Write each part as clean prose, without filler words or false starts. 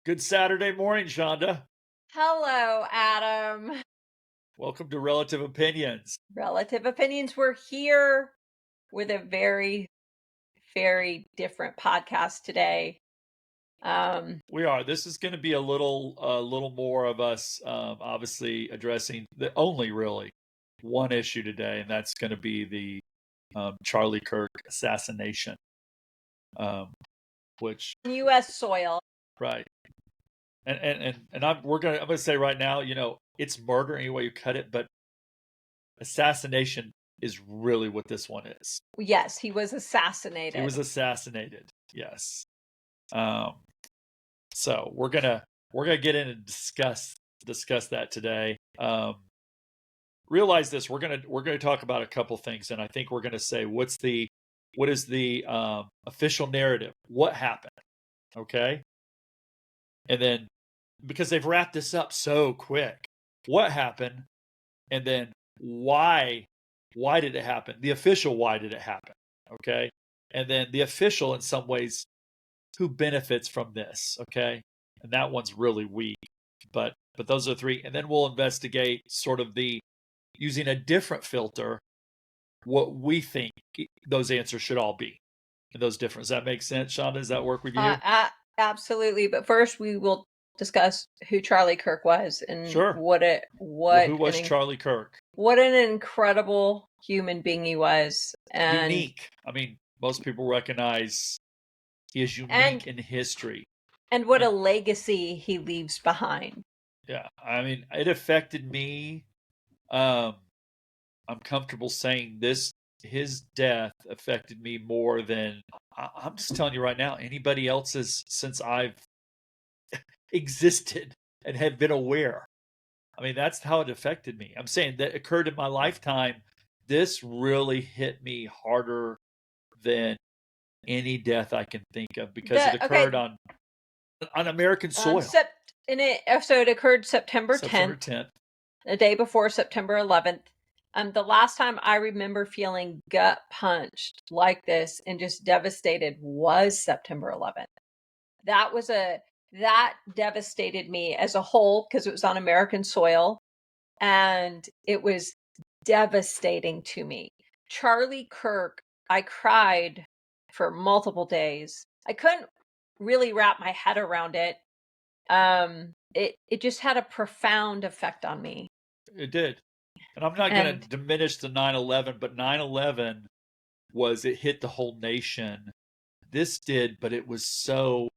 Good Saturday morning, Shonda. Hello, Adam. Welcome to Relative Opinions. Relative opinions. We're here with a very, very different podcast today. We are. This is going to be a little more of us, obviously addressing the only really one issue today, and that's going to be the Charlie Kirk assassination. Which U.S. soil. right, and I'm gonna say right now, it's murder any way you cut it, but assassination is really what this one is. Yes, he was He assassinated. was assassinated. Yes. Um, So we're gonna get in and discuss that today. Realize this: we're gonna talk about a couple things, and I think we're gonna say what is the official narrative? What happened? Okay, and then because they've wrapped this up so quick, what happened, and then why? Why did it happen? The official why did it happen? Okay, and then the official in some ways who benefits from this, okay? And that one's really weak. But those are three. And then we'll investigate sort of the using a different filter what we think those answers should all be. And those different. Does that make sense, Shonda? Does that work with you? Absolutely. But first, we will discuss who Charlie Kirk was and Sure. Well, who was Charlie Kirk? what an incredible human being he was, and Unique. I mean, most people recognize he is unique and in history. and what And a legacy he leaves behind. yeah, I mean, it affected me. Um, I'm comfortable saying this. His death affected me more than I'm just telling you right now. Anybody else's since I've existed and have been aware. I mean, that's how it affected me. I'm saying that occurred in my lifetime. This really hit me harder than any death I can think of because it occurred on American soil. So it occurred September September 10th, 10th. the day before September 11th. The last time I remember feeling gut punched like this and just devastated was September 11th. That devastated me as a whole because it was on American soil, and it was devastating to me. Charlie Kirk, I cried for multiple days. I couldn't really wrap my head around it. It just had a profound effect on me. It did. And I'm not going And to diminish the 9/11, but 9/11 it hit the whole nation. This did, but it was so,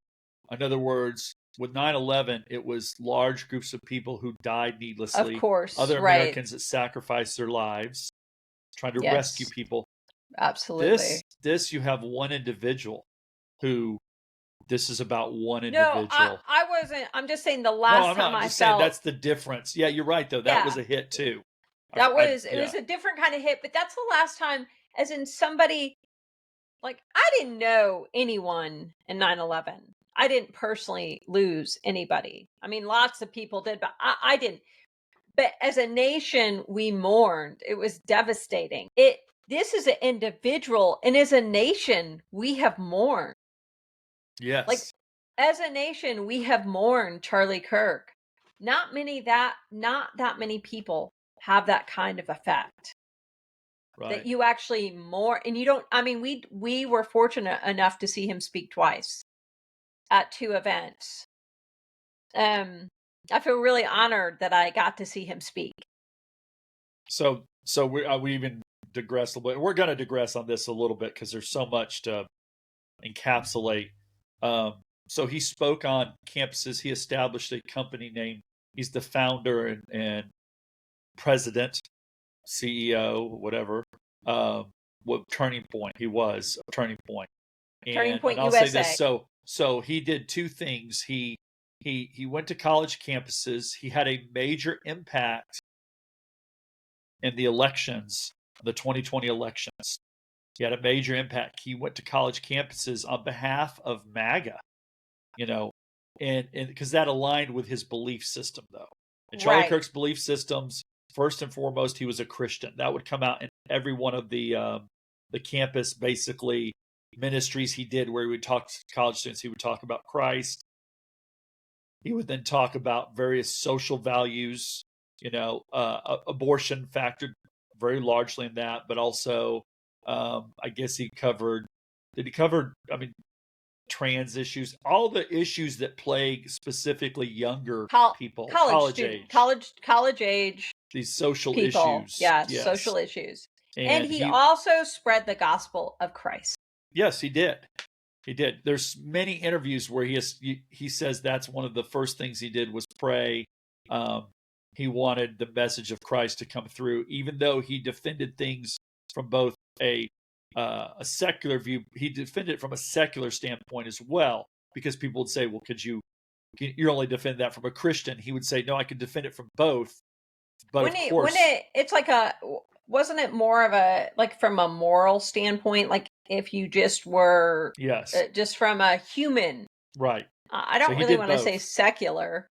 in other words, with 9/11, it was large groups of people who died of needlessly, course, other right. Americans that sacrificed their lives trying to rescue Yes, people. absolutely. This you have one individual who this is about one No, individual. I wasn't. I'm just saying the No, last I'm time not. I'm I just saying felt, that's the difference. Yeah, you're right though. That was yeah, a hit too. it Yeah. was a different kind of hit, but that's the last time, as in somebody, like, I didn't know anyone in 9/11. I didn't personally lose anybody. I mean, lots of people did, but I didn't. But as a nation, we mourned. It was devastating. This is an individual, and as a nation, we have mourned. Like, Yes. as a nation, we have mourned Charlie Kirk. Not that many people have that kind of effect. That Right. you actually mourn, and you don't. I mean, we were fortunate enough to see him speak twice at two events. Um, I feel really honored that I got to see him speak. So we even digress a little bit. We're going to digress on this a little bit because there's so much to encapsulate. So he spoke on campuses. He established a company name. He's the founder and president, CEO, whatever. What Turning Point? He was a Turning Point, Turning and Point I'll say this. USA. So he did two things. He went to college campuses. He had a major impact in the elections, the 2020 elections. He had a major impact. He went to college campuses on behalf of MAGA, you know, and because that aligned with his belief system, though. And Charlie Right. Kirk's belief systems, first and foremost, he was a Christian. That would come out in every one of the campus, basically ministries he did, where he would talk to college students. He would talk about Christ. He would then talk about various social values, abortion factored very largely in that, but also, I guess did he cover, I mean, trans issues, all the issues that plague specifically younger people, college college student, age, college age these social people. issues. Yes, Yes. social issues. And And he also spread the gospel of Christ. yes, he did. He did. There's many interviews where he says that's one of the first things he did was pray. He wanted the message of Christ to come through, even though he defended things from both a secular view. He defended it from a secular standpoint as well, because people would say, "Well, you only defend that from a Christian?" He would say, "No, I can defend it from both." But of course, it's like wasn't it more of a, like, from a moral standpoint, like if you just were, yes, just from a human, right. I don't So he really did want to say both. secular.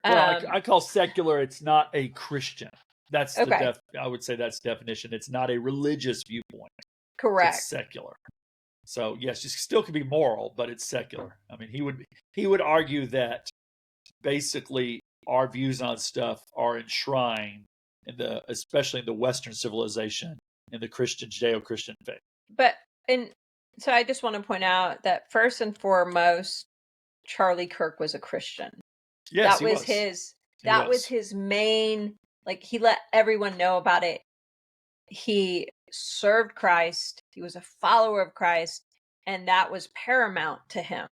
Well, I call secular, it's not a Christian. That's Okay. I would say that's definition. It's not a religious viewpoint. Correct. It's secular. So yes, it still could be moral, but it's secular. I mean, he would argue that basically our views on stuff are enshrined especially in the Western civilization, in the Christian Judeo-Christian faith. But and so I just want to point out that first and foremost, Charlie Kirk was a Christian. Yes, That was his main, like, he let everyone know about it. He served Christ. He was a follower of Christ, and that was paramount to him.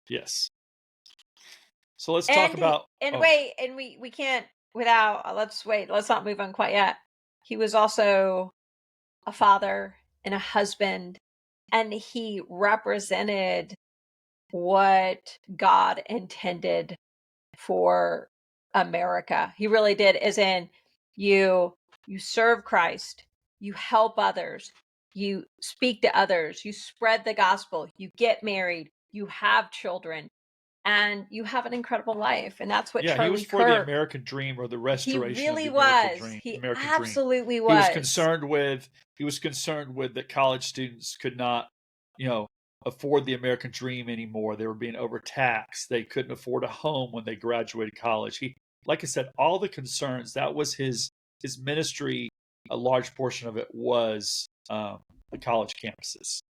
Yes. So let's talk about we can't without let's not move on quite yet. He was also a father and a husband, and he represented what God intended for America. He really did, as in, you serve Christ, you help others, you speak to others, you spread the gospel, you get married, you have children, and you have an incredible life. And that's what he was Charlie for the Kirk, American dream, or the he restoration of really the American was. dream. He American dream. absolutely was. He was concerned with that college students could not, afford the American dream anymore. They were being overtaxed. They couldn't afford a home when they graduated college. Like I said, all the concerns, that was his ministry. A large portion of it was the college campuses.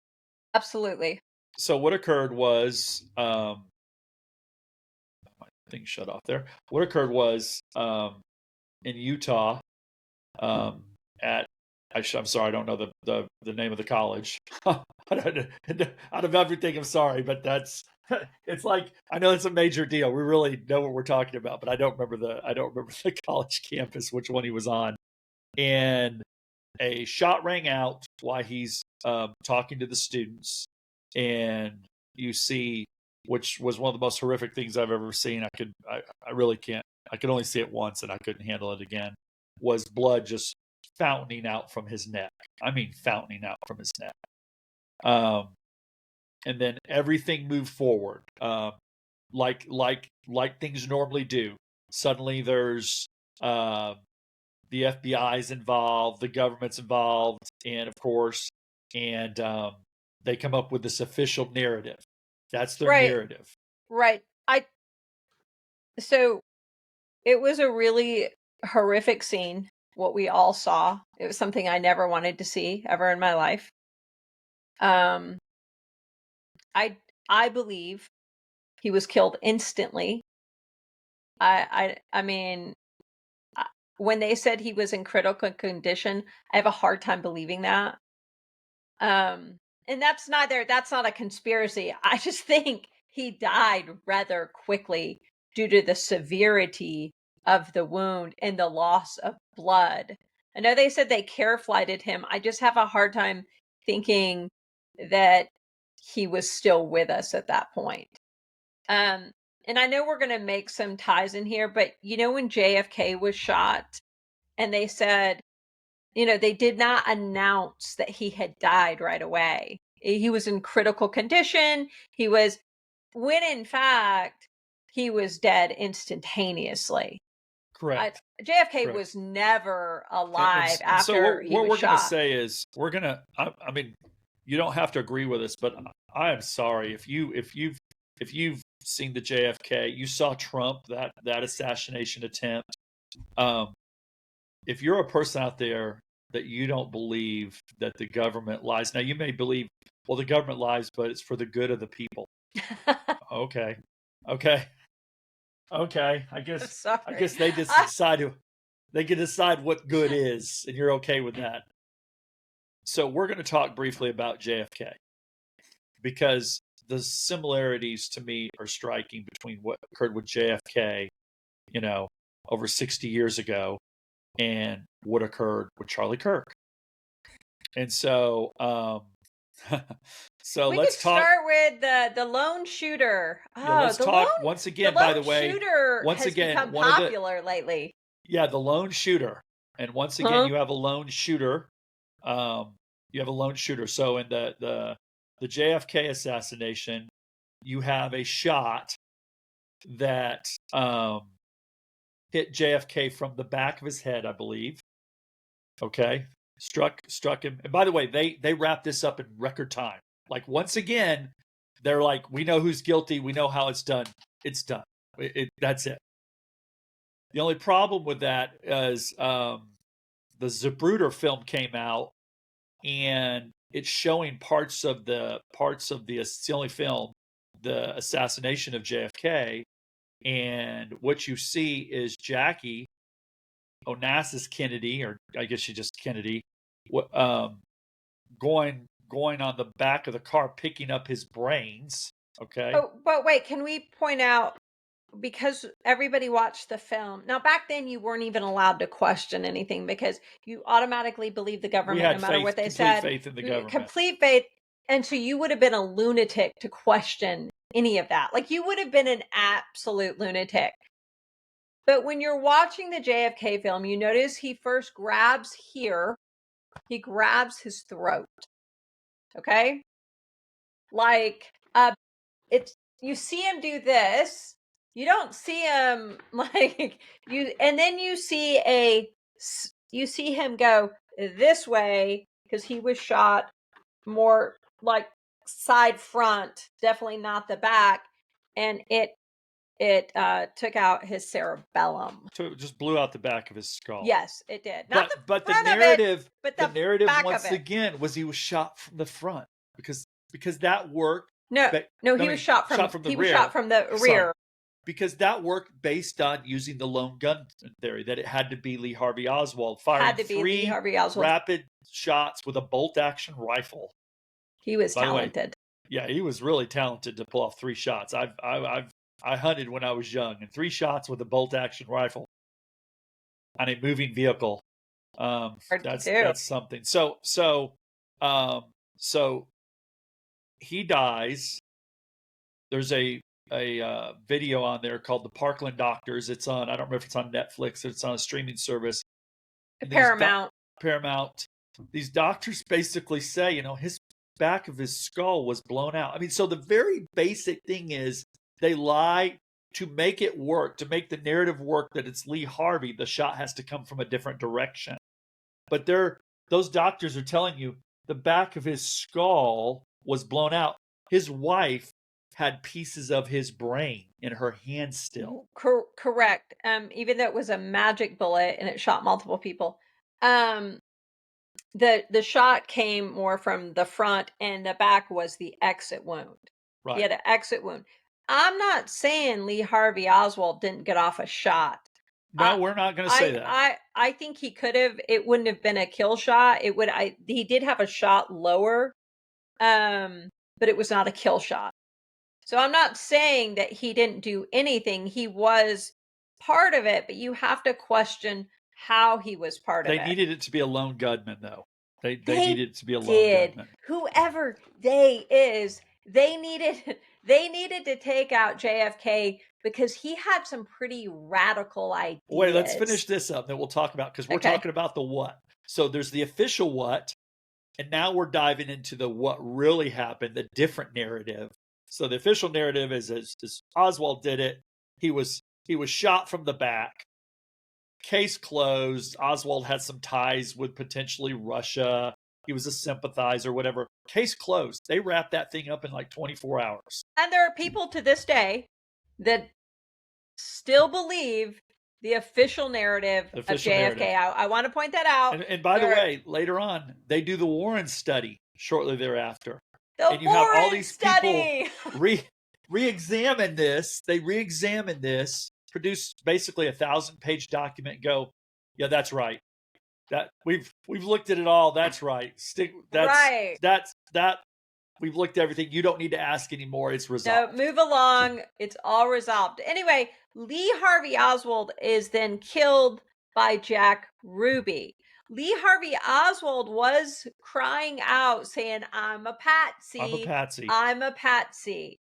Absolutely. So what occurred was, my thing shut off there. What occurred was, in Utah, at I'm sorry, I don't know the name of the college. Out of everything, I'm sorry, but it's like, I know it's a major deal. We really know what we're talking about, but I don't remember the college campus, which one he was on. And a shot rang out while he's talking to the students, and you see, which was one of the most horrific things I've ever seen. I really can't. I could only see it once, and I couldn't handle it again. Was blood just fountaining out from his neck? I mean, fountaining out from his neck. And then everything moved forward, like things normally do. Suddenly, there's the FBI's involved, the government's involved, and of course, they come up with this official narrative. That's their narrative. Right. So it was a really horrific scene, what we all saw. It was something I never wanted to see ever in my life. I believe he was killed instantly. I mean, when they said he was in critical condition, I have a hard time believing that. And that's not a conspiracy. I just think he died rather quickly due to the severity of the wound and the loss of blood. I know they said they care flighted him. I just have a hard time thinking that he was still with us at that point. And I know we're going to make some ties in here, but when JFK was shot, and they said, they did not announce that he had died right away. He was in critical condition. When in fact, he was dead instantaneously. Correct. JFK was never alive after he was shot. So what we're going to say is, I mean, you don't have to agree with us, but I am sorry if you've if you've seen the JFK, you saw Trump, that assassination attempt. If you're a person out there that you don't believe that the government lies, now you may believe, well, the government lies, but it's for the good of the people. Okay. I guess they just they can decide what good is, and you're okay with that. So we're going to talk briefly about JFK, because the similarities to me are striking between what occurred with JFK, over 60 years ago, and what occurred with Charlie Kirk. And so, so we let's could talk. start with the lone shooter. Yeah, let's talk once again. By the way, shooter has become popular lately. Yeah, the lone shooter, and once again, you have a lone shooter. So in the JFK assassination, you have a shot that hit JFK from the back of his head, I believe. Okay, struck him. And by the way, they wrapped this up in record time. Like, once again, they're like, we know who's guilty. We know how it's done. It's done. That's it. The only problem with that is the Zapruder film came out, and it's showing parts of the it's the only film, the assassination of JFK, and what you see is Jackie Onassis Kennedy, or I guess she just Kennedy, going on the back of the car, picking up his brains. Okay. Oh, but wait, can we point out, because everybody watched the film. Now, back then, you weren't even allowed to question anything, because you automatically believed the government, no matter what they said. Complete faith in the government. Complete faith. And so you would have been a lunatic to question any of that. Like, you would have been an absolute lunatic. But when you're watching the JFK film, you notice he first grabs here. He grabs his throat. Okay? Like, you see him do this. You don't see him and then you see him go this way, because he was shot more like side front, definitely not the back, and it took out his cerebellum. So it just blew out the back of his skull. Yes, it did. But the narrative, once again, was he was shot from the front, because that worked. No, he was shot from the rear. Was shot from the rear. Because that worked based on using the lone gun theory, that it had to be Lee Harvey Oswald firing three rapid shots with a bolt-action rifle. He was talented. Yeah, he was really talented to pull off 3 shots. I hunted when I was young, and 3 shots with a bolt-action rifle on a moving vehicle. That's something. So he dies. There's a video on there called The Parkland Doctors. It's on, I don't remember if it's on Netflix or it's on a streaming service. Paramount. Paramount. These doctors basically say, his back of his skull was blown out. I mean, so the very basic thing is they lie to make it work, to make the narrative work that it's Lee Harvey. The shot has to come from a different direction. But those doctors are telling you the back of his skull was blown out. His wife had pieces of his brain in her hand still. Correct. Even though it was a magic bullet and it shot multiple people, the shot came more from the front, and the back was the exit wound. Right. He had an exit wound. I'm not saying Lee Harvey Oswald didn't get off a shot. No, we're not going to say that. I think he could have. It wouldn't have been a kill shot. He did have a shot lower, but it was not a kill shot. So I'm not saying that he didn't do anything. He was part of it, but you have to question how he was part of it. They needed it to be a lone gunman, though. They needed it to be a lone gunman. Whoever they is, they needed to take out JFK, because he had some pretty radical ideas. Wait, let's finish this up, then we'll talk about, because we're talking about the what. So there's the official what, and now we're diving into the what really happened, the different narrative. So the official narrative is Oswald did it. He was shot from the back. Case closed. Oswald had some ties with potentially Russia. he was a sympathizer, whatever. Case closed. They wrapped that thing up in like 24 hours. And there are people to this day that still believe the official narrative of JFK. I want to point that out. And by the way, later on, they do the Warren study shortly thereafter. And you have all these people re-examine this. They re-examine this, produce basically a 1,000-page document, and go, yeah, that's right. That we've looked at it all. That's right. We've looked at everything. You don't need to ask anymore. It's resolved. No, move along. It's all resolved. Anyway, Lee Harvey Oswald is then killed by Jack Ruby. Lee Harvey Oswald was crying out saying, I'm a patsy. I'm a patsy. I'm a patsy.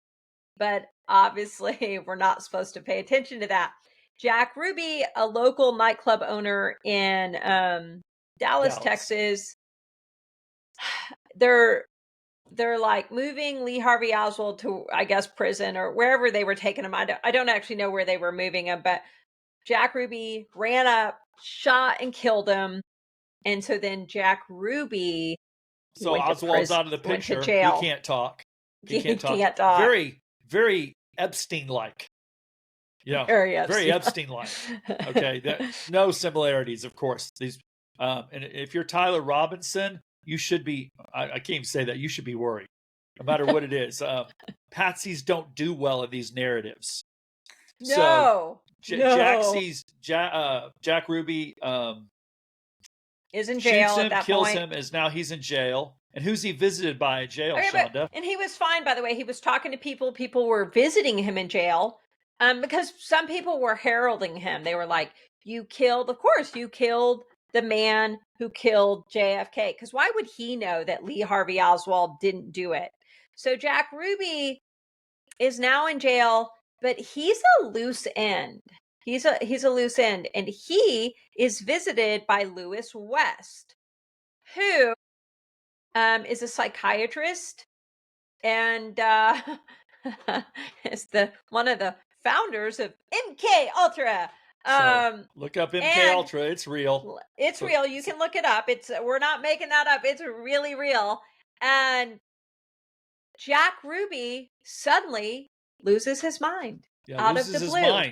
But obviously, we're not supposed to pay attention to that. Jack Ruby, a local nightclub owner in Dallas, Texas, they're like moving Lee Harvey Oswald to, I guess, prison or wherever they were taking him. I don't actually know where they were moving him, but Jack Ruby ran up, shot and killed him. And so then Jack Ruby Oswald's out of the picture. Went to jail. He can't talk. He can't talk. Very, very Epstein-like. Yeah, very Epstein-like. Okay, no similarities, of course. These, and if you're Tyler Robinson, you should be. I can't even say that. You should be worried, no matter what it is. Patsies don't do well in these narratives. No, Jack Ruby is in jail. Shoots him, at that kills point. him, as now he's in jail. And who's he visited by in jail, Shonda? And he was fine, by the way. He was talking to people. People were visiting him in jail. Because some people were heralding him. They were like, you killed the man who killed JFK. Because why would he know that Lee Harvey Oswald didn't do it? So Jack Ruby is now in jail, but he's a loose end. He's a loose end. And he is visited by Lewis West, who is a psychiatrist and is one of the founders of MK Ultra. So look up MK Ultra. It's real. It's real. You can look it up. We're not making that up. It's really real. And Jack Ruby suddenly loses his mind out of the blue.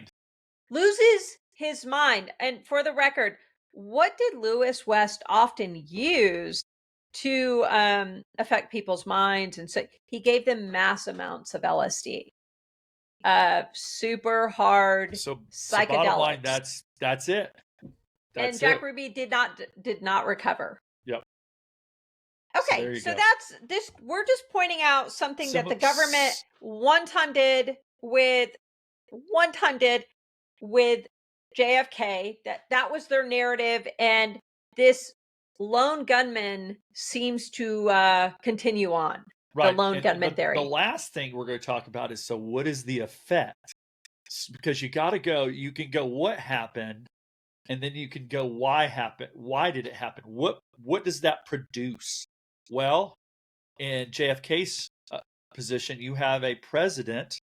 Loses his mind. And for the record, what did Lewis West often use to affect people's minds? And so he gave them mass amounts of LSD. Super hard psychedelics. So bottom line, that's it. And Jack Ruby did not recover. Yep. Okay, so that's this. We're just pointing out something that the government one time did with JFK. That was their narrative, and this lone gunman seems to continue on. Right. The lone gunman theory. The last thing we're going to talk about is, so what is the effect? Because you can go what happened, and then you can go why happened. Why did it happen? What does that produce? Well, in JFK's position, you have a president.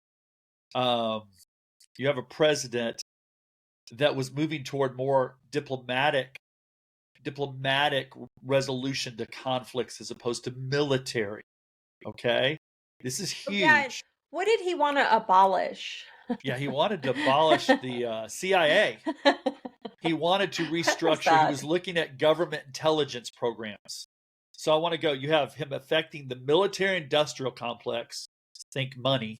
You have a president that was moving toward more diplomatic resolution to conflicts as opposed to military. Okay, this is huge. Yeah, what did he want to abolish? Yeah, he wanted to abolish the CIA. He wanted to restructure. He was looking at government intelligence programs. So I want to go. You have him affecting the military-industrial complex, think money,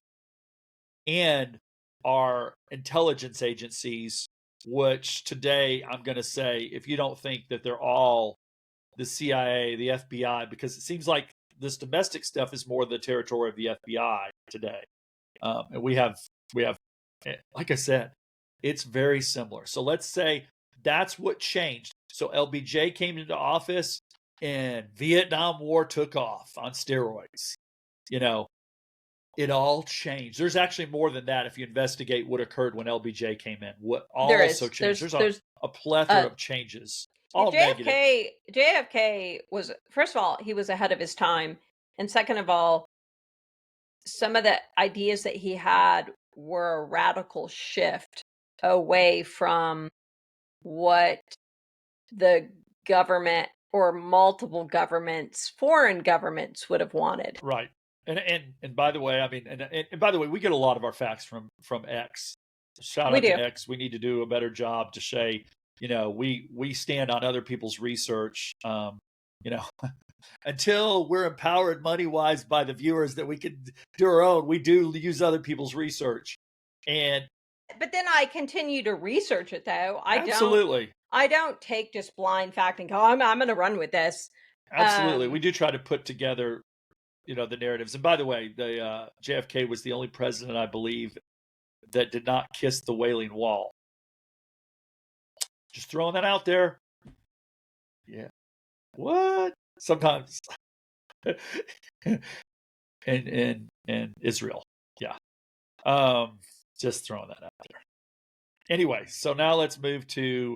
and our intelligence agencies, which today I'm going to say, if you don't think that they're all the CIA, the FBI, because it seems like this domestic stuff is more the territory of the FBI today. And we have, like I said, it's very similar. So let's say that's what changed. So LBJ came into office and Vietnam War took off on steroids. You know, it all changed. There's actually more than that if you investigate what occurred when LBJ came in. What also changed. There's a plethora of changes. All JFK was, first of all, he was ahead of his time. And second of all, some of the ideas that he had were a radical shift away from what the government or multiple governments, foreign governments would have wanted. Right. And by the way, I mean, and by the way, we get a lot of our facts from X. Shout We out do. to X. We need to do a better job to say, we stand on other people's research. You know, until we're empowered money wise by the viewers that we can do our own, we do use other people's research. And But then I continue to research it, though. absolutely, I don't take just blind fact and go, I'm going to run with this. absolutely, we do try to put together, the narratives. And by the way, the JFK was the only president, I believe, that did not kiss the Wailing Wall. Just throwing that out there. Yeah. What? Sometimes. and Israel. Yeah. Just throwing that out there. Anyway, so now let's move to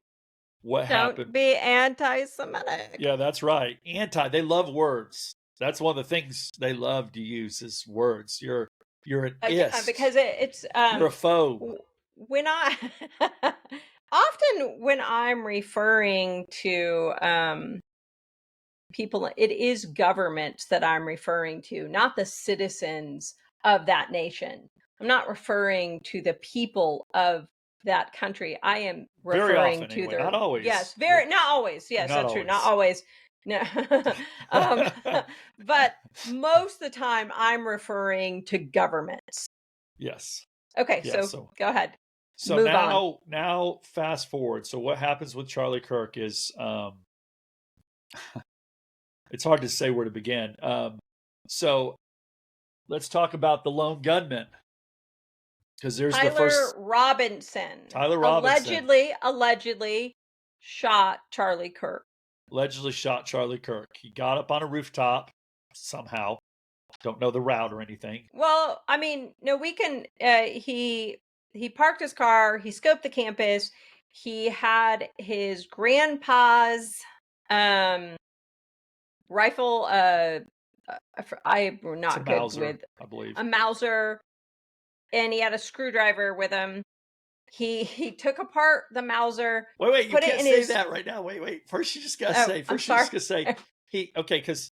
what happened. Don't be anti-Semitic. Yeah, that's right. They love words. That's one of the things they love to use is words. You're an ist. Because it's you're a phobe. When I often when I'm referring to people, it is governments that I'm referring to, not the citizens of that nation. I'm not referring to the people of that country. I am referring very often, to anyway. their Not always. Yes, not always. Yes, not that's always. true. Not always. No. But most of the time I'm referring to governments. Yes. Okay, Yeah, so go ahead. So Move on. now fast forward. So what happens with Charlie Kirk is it's hard to say where to begin. So let's talk about the lone gunman. Because there's Tyler the first Robinson. Tyler Robinson Allegedly shot Charlie Kirk. Allegedly shot Charlie Kirk. He got up on a rooftop somehow. Don't know the route or anything. Well, I mean, no, we can he parked his car, he scoped the campus, he had his grandpa's rifle I'm not good Mauser, with I believe. A Mauser, and he had a screwdriver with him. He took apart the Mauser. Wait, you can't say that right now. Wait. First, you just gotta say. Because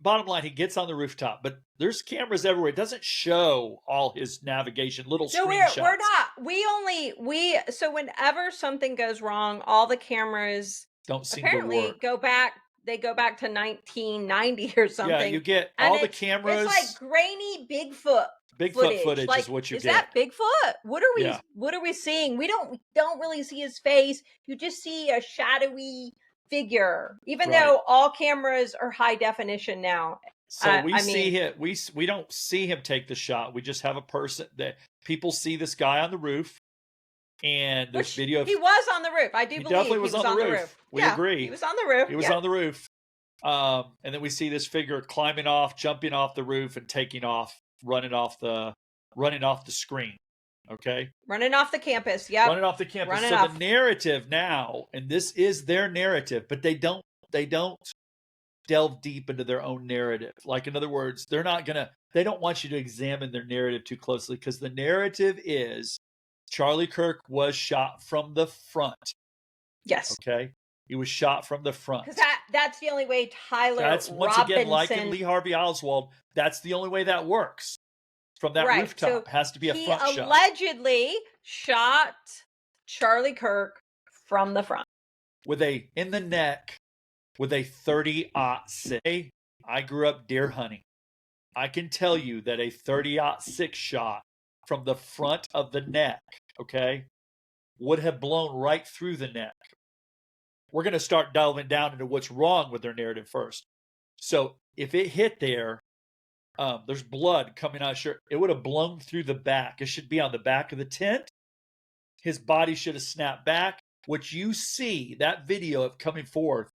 bottom line, he gets on the rooftop, but there's cameras everywhere. It doesn't show all his navigation, little screenshots. No, we're not. So whenever something goes wrong, all the cameras don't seem apparently to work. go back to 1990 or something. Yeah, you get all the cameras. It's like grainy Bigfoot footage is what you get. Is that Bigfoot? What are we seeing? We don't really see his face. You just see a shadowy figure, even though all cameras are high definition now. So we don't see him take the shot. We just have a person that people see this guy on the roof, and there's video. He was on the roof. I do believe definitely was on the roof. We agree. He was on the roof. He was on the roof. And then we see this figure climbing off, jumping off the roof, and taking off, running off the screen. Okay. Running off the campus. Yeah. Running off the campus. The narrative now, and this is their narrative, but they don't delve deep into their own narrative. Like, in other words, they don't want you to examine their narrative too closely, because the narrative is Charlie Kirk was shot from the front. Yes. Okay. He was shot from the front. Because that's the only way Tyler That's once Robinson... again, like in Lee Harvey Oswald, that's the only way that works. From that rooftop, so has to be a front shot. He allegedly shot Charlie Kirk from the front. In the neck with a 30-06. I grew up deer hunting. I can tell you that a 30-06 shot from the front of the neck, okay, would have blown right through the neck. We're going to start delving down into what's wrong with their narrative first. So if it hit there, there's blood coming out of his shirt. It would have blown through the back. It should be on the back of the tent. His body should have snapped back. What you see, that video of coming forth,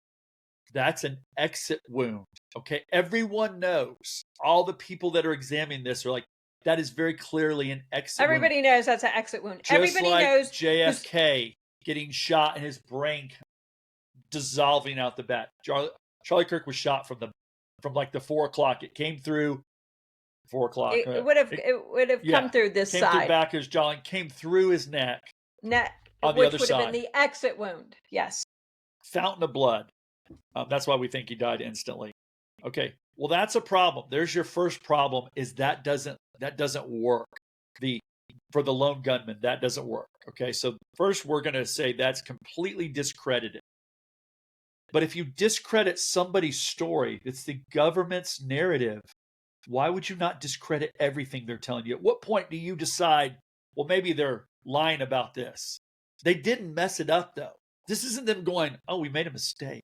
that's an exit wound. Okay, everyone knows. All the people that are examining this are like, that is very clearly an exit wound. Everybody knows that's an exit wound. Just Everybody like knows JFK getting shot and his brain dissolving out the back. Charlie Kirk was shot from like the 4 o'clock. It came through 4 o'clock. It would have come through this came side. Through back of his jaw and came through his neck. On the other side. Which would have been the exit wound. Yes. Fountain of blood. That's why we think he died instantly. Okay, well, that's a problem. There's your first problem, is that doesn't work. For the lone gunman, that doesn't work. Okay, so first we're going to say that's completely discredited. But if you discredit somebody's story, it's the government's narrative, why would you not discredit everything they're telling you? At what point do you decide, well, maybe they're lying about this? They didn't mess it up, though. This isn't them going, oh, we made a mistake.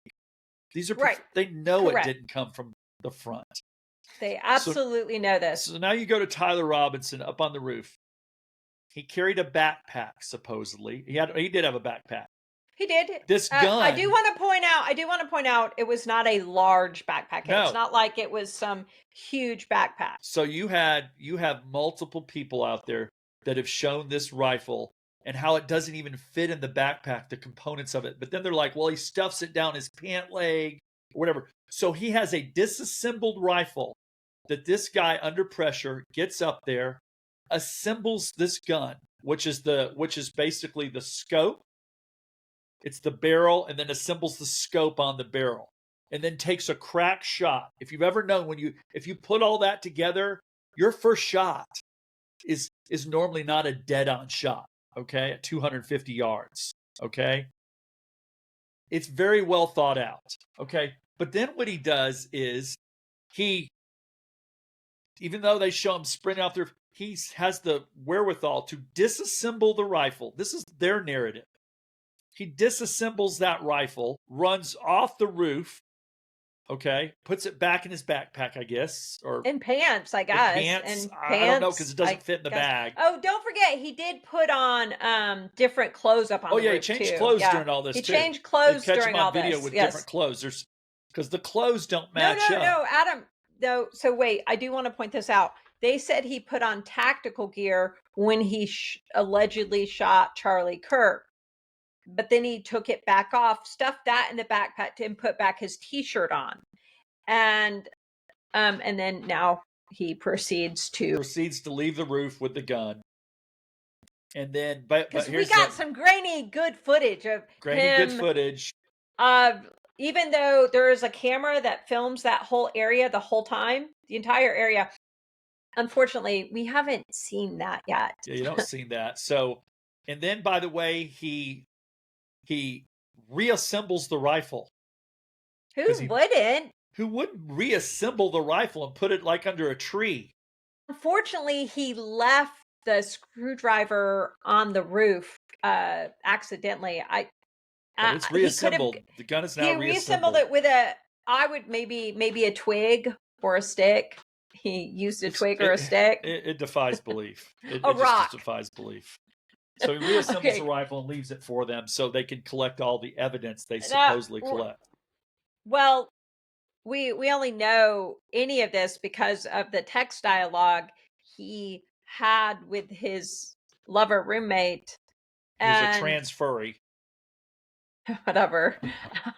These are Right. They know Correct. it didn't come from the front. They absolutely know this. So now you go to Tyler Robinson up on the roof. He carried a backpack, supposedly. He did have a backpack. He did. This gun. I do want to point out it was not a large backpack. No. It's not like it was some huge backpack. So you have multiple people out there that have shown this rifle and how it doesn't even fit in the backpack, the components of it. But then they're like, well, he stuffs it down his pant leg or whatever. So he has a disassembled rifle that this guy, under pressure, gets up there, assembles this gun, which is basically the scope. It's the barrel, and then assembles the scope on the barrel, and then takes a crack shot. If you've ever known, if you put all that together, your first shot is normally not a dead-on shot, okay, at 250 yards, okay? It's very well thought out, okay? But then what he does is even though they show him sprinting out there, he has the wherewithal to disassemble the rifle. This is their narrative. He disassembles that rifle, runs off the roof, okay, puts it back in his backpack, I guess, or in pants, I guess. I don't know, because it doesn't fit in the bag. Oh, don't forget, he did put on different clothes up on the roof. Oh, yeah, he changed clothes during all this, He too. changed clothes during all this. Catch him on video with different clothes. Because the clothes don't match up. No, Adam. No, so wait, I do want to point this out. They said he put on tactical gear when he allegedly shot Charlie Kirk. But then he took it back off, stuffed that in the backpack, and put back his T-shirt on, and then now he proceeds to leave the roof with the gun, and then but we got some grainy good footage of him. Even though there is a camera that films that whole area the whole time, the entire area. Unfortunately, we haven't seen that yet. Yeah, you don't see that. So, and then by the way, he reassembles the rifle. Who wouldn't? Who wouldn't reassemble the rifle and put it like under a tree? Unfortunately, he left the screwdriver on the roof accidentally. It's reassembled. The gun is now reassembled. He reassembled it with maybe a twig or a stick. He used a twig or a stick. It defies belief. It rock. Just defies belief. So he reassembles the rifle and leaves it for them so they can collect all the evidence they supposedly collect. Well, we only know any of this because of the text dialogue he had with his lover roommate. He's a trans furry. Whatever.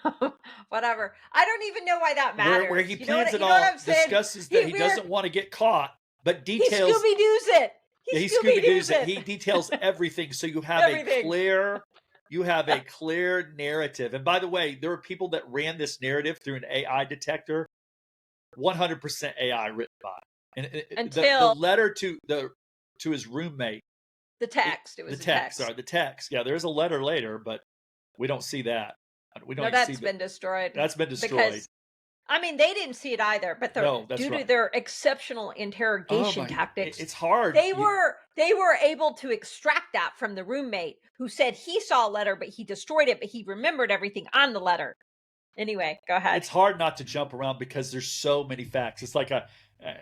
I don't even know why that matters. Where he plans it all, discusses that he doesn't want to get caught, but details. He Scooby-Doo's it. He Scooby-Doo's it. He details everything, so you have a clear narrative. And by the way, there are people that ran this narrative through an AI detector, 100% AI written by. And until the letter to his roommate. The text. It was the text. Sorry, the text. Yeah, there's a letter later, but we don't see that. That's been destroyed. That's been destroyed. Because, I mean, they didn't see it either, but due to their exceptional interrogation tactics, it's hard. They were able to extract that from the roommate who said he saw a letter, but he destroyed it, but he remembered everything on the letter. Anyway, go ahead. It's hard not to jump around because there's so many facts. It's like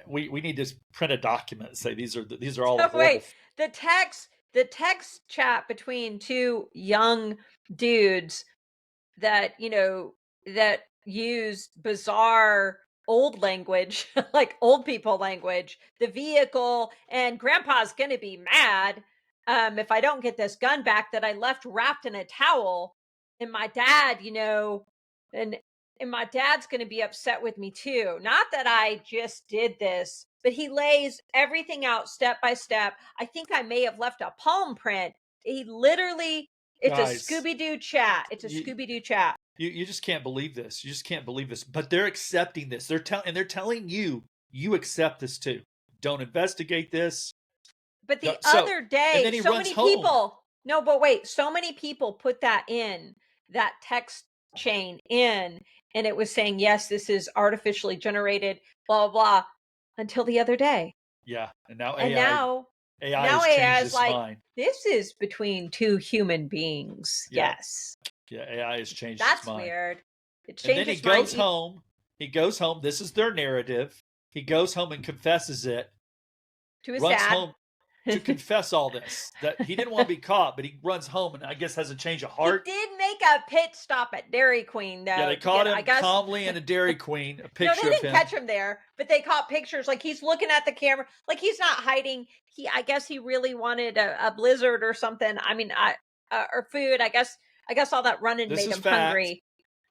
we need to print a document and say these are all. Wait, the text chat between two young dudes that use bizarre old language, like old people language, the vehicle, and grandpa's gonna be mad if I don't get this gun back that I left wrapped in a towel, and my dad, and my dad's gonna be upset with me too. Not that I just did this, but he lays everything out step by step. I think I may have left a palm print. He literally, it's a Scooby-Doo chat. It's a Scooby-Doo chat. You just can't believe this. You just can't believe this. But they're accepting this. They're telling you accept this too. Don't investigate this. But the So, other and day, then he so runs many home. people. No, but wait, so many people put that in that text chain in, and it was saying, yes, this is artificially generated, blah blah blah, until the other day. Yeah, and now And AI now has AI changed is its like, mind. this is between two human beings. Yeah. Yes. Yeah, AI has changed its That's mind. weird. It's And changed then he its mind. goes home. He goes home. This is their narrative. He goes home and confesses it. To his Runs dad. home to confess all this. That he didn't want to be caught, but he runs home and I guess has a change of heart. He did make a pit stop at Dairy Queen, though. Yeah, they caught him I guess calmly in a Dairy Queen. A no, picture they of didn't him. catch him there, but they caught pictures. Like he's looking at the camera, like he's not hiding. I guess he really wanted a blizzard or something. I mean, or food. I guess all that running This made is him fact. hungry.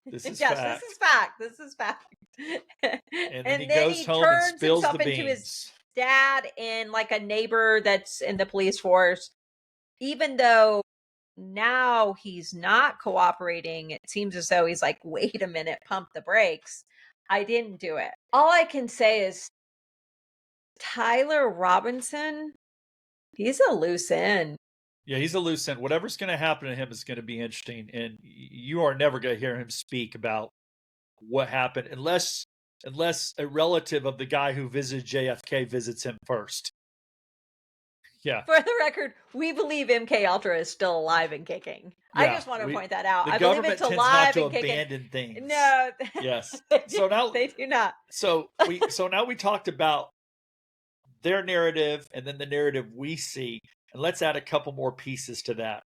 This is Yes, fact. this is fact. This is fact. And then he then goes he home and turns spills himself the into his beans. dad and like a neighbor that's in the police force, even though now he's not cooperating. It seems as though he's like, wait a minute, pump the brakes. I didn't do it. All I can say is Tyler Robinson, he's a loose end. Yeah, he's a loose end. Whatever's going to happen to him is going to be interesting. And you are never going to hear him speak about what happened unless a relative of the guy who visited JFK visits him first. Yeah. For the record, we believe MK Ultra is still alive and kicking. Yeah, I just want to point that out. The I believe government it's tends alive not to and kicking. abandon things. No. Yes. So now they do not. So now we talked about their narrative and then the narrative we see, and let's add a couple more pieces to that.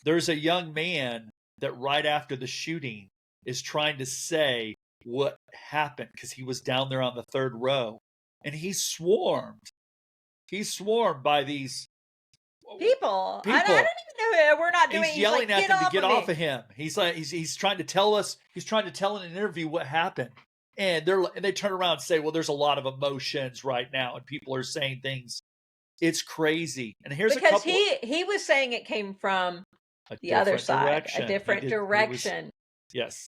There's a young man that right after the shooting is trying to say what happened because he was down there on the third row, and he's swarmed. He's swarmed by these people. I don't even know. We're not doing. He's yelling like, at them to get off me. of him. He's like he's trying to tell us. He's trying to tell in an interview what happened, and they turn around and say, "Well, there's a lot of emotions right now, and people are saying things. It's crazy." And here's because a couple. He was saying it came from the other side, a different direction. Yes.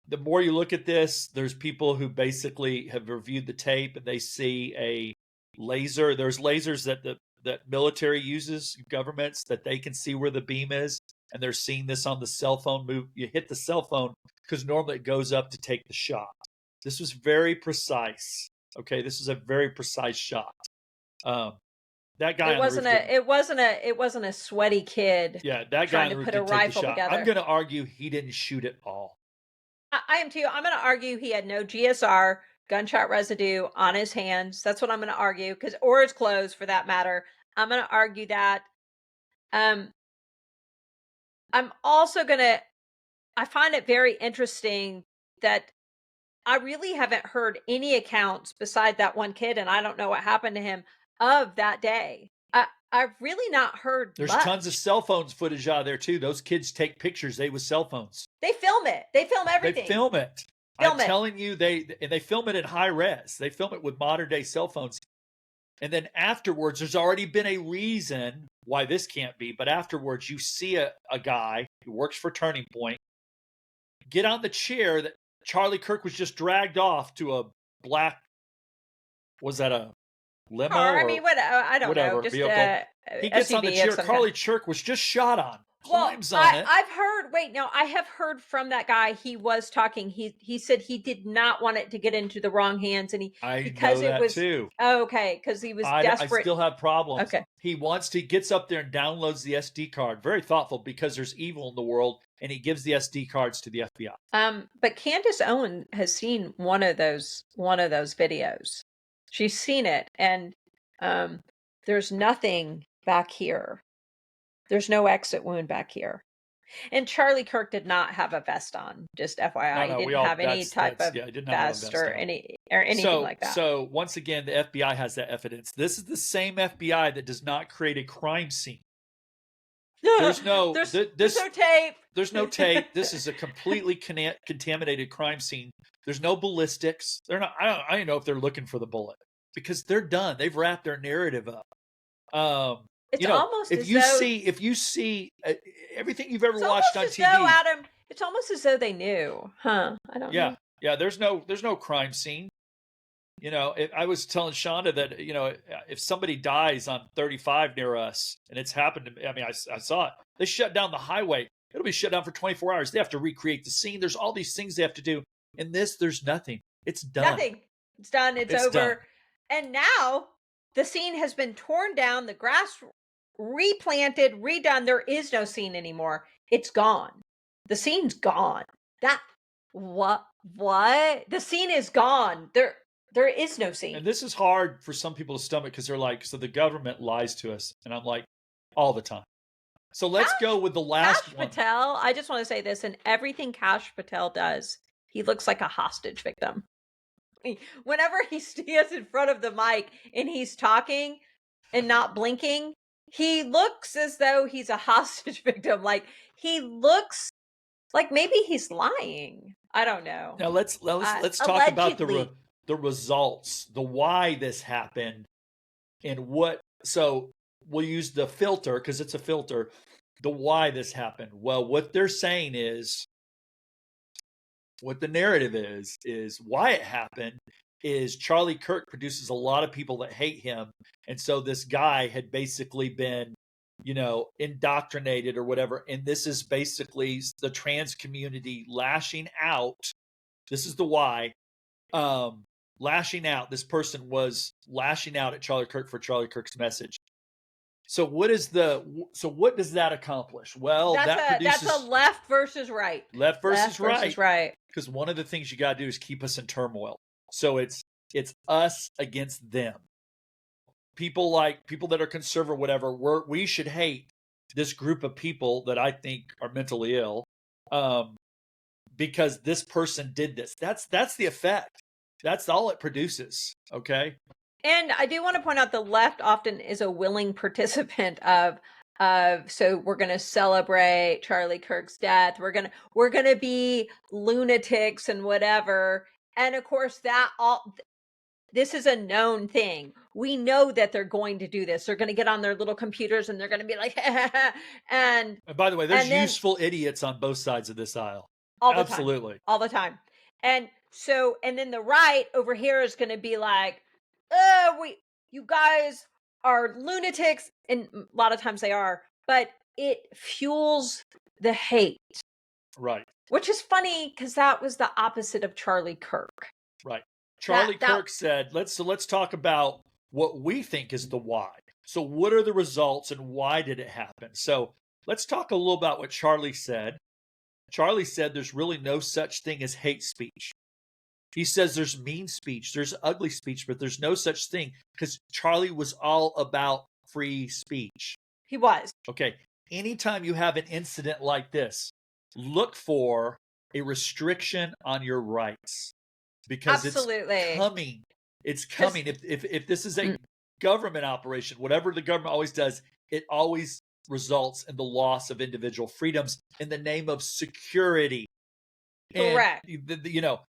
The more you look at this, there's people who basically have reviewed the tape and they see a laser. There's lasers that military uses, governments, that they can see where the beam is, and they're seeing this on the cell phone move. You hit the cell phone because normally it goes up to take the shot. This was very precise. Okay, this is a very precise shot. That guy. It wasn't a sweaty kid. Yeah, that guy trying to put a rifle together. I'm going to argue he didn't shoot at all. I am too. I'm going to argue he had no GSR, gunshot residue on his hands. That's what I'm going to argue, or his clothes for that matter. I'm going to argue that. I'm also going to. I find it very interesting that I really haven't heard any accounts beside that one kid, and I don't know what happened to him, of that day. I've really not heard. There's much. tons of cell phones footage out of there too. Those kids take pictures. They with cell phones. They film it. They film everything. They film it. I'm telling you, they film it in high res. They film it with modern day cell phones. And then afterwards, there's already been a reason why this can't be. But afterwards, you see a guy who works for Turning Point get on the chair that Charlie Kirk was just dragged off to a black. Was that a limo? Car, I mean, I don't know. Just vehicle. He gets SUV on the chair Charlie Kirk was just shot on. Climbs on it. I've heard. Wait, no, I have heard from that guy. He was talking. He said he did not want it to get into the wrong hands, and because it was too. Oh, okay, because he was desperate. I still have problems. Okay, he gets up there and downloads the SD card. Very thoughtful because there's evil in the world, and he gives the SD cards to the FBI. But Candace Owen has seen one of those videos. She's seen it, and there's nothing back here. There's no exit wound back here. And Charlie Kirk did not have a vest on, just FYI. No, he didn't have any type of vest or anything like that. So once again, the FBI has that evidence. This is the same FBI that does not create a crime scene. There's no tape. There's no tape. This is a completely contaminated crime scene. There's no ballistics. They're not. I don't know if they're looking for the bullet because they're done. They've wrapped their narrative up. It's almost if you see everything you've ever watched on TV. Adam, It's almost as though they knew, huh? I don't know. Yeah. There's no crime scene. I was telling Shonda that if somebody dies on 35 near us, and it's happened to me. I mean, I saw it. They shut down the highway. It'll be shut down for 24 hours. They have to recreate the scene. There's all these things they have to do. In this, there's nothing. It's done. Nothing. It's done. It's over. Done. And now the scene has been torn down, the grass replanted, redone. There is no scene anymore. It's gone. The scene's gone. What? The scene is gone. There is no scene. And this is hard for some people to stomach because they're like, so the government lies to us. And I'm like, all the time. So let's go with the last one. Kash Patel, I just want to say this, and everything Kash Patel does, he looks like a hostage victim. Whenever he stands in front of the mic and he's talking and not blinking, he looks as though he's a hostage victim. Like, he looks like maybe he's lying. I don't know. Now let's talk about the results, the why this happened, and what. So we'll use the filter because it's a filter. The why this happened. Well, what they're saying is, what the narrative is why it happened is Charlie Kirk produces a lot of people that hate him, and so this guy had basically been, indoctrinated or whatever, and this is basically the trans community lashing out. This is the why. Lashing out. This person was lashing out at Charlie Kirk for Charlie Kirk's message. So what does that accomplish? Well, that's a left versus right. Left versus right. Because one of the things you got to do is keep us in turmoil. So it's us against them. People that are conservative, whatever. We should hate this group of people that I think are mentally ill, because this person did this. That's the effect. That's all it produces. Okay. And I do want to point out the left often is a willing participant of so we're going to celebrate Charlie Kirk's death. We're going to be lunatics and whatever. And of course this is a known thing. We know that they're going to do this. They're going to get on their little computers and they're going to be like, and by the way, there's useful idiots on both sides of this aisle. Absolutely. All the time. And then the right over here is going to be like, you guys are lunatics, and a lot of times they are, but it fuels the hate. Right. Which is funny because that was the opposite of Charlie Kirk. Right. Charlie Kirk said, let's talk about what we think is the why. So what are the results and why did it happen? So let's talk a little about what Charlie said. Charlie said there's really no such thing as hate speech. He says there's mean speech, there's ugly speech, but there's no such thing, because Charlie was all about free speech. He was. Okay. Anytime you have an incident like this, look for a restriction on your rights, because it's coming. It's coming. If this is a government operation, whatever the government always does, it always results in the loss of individual freedoms in the name of security. Correct.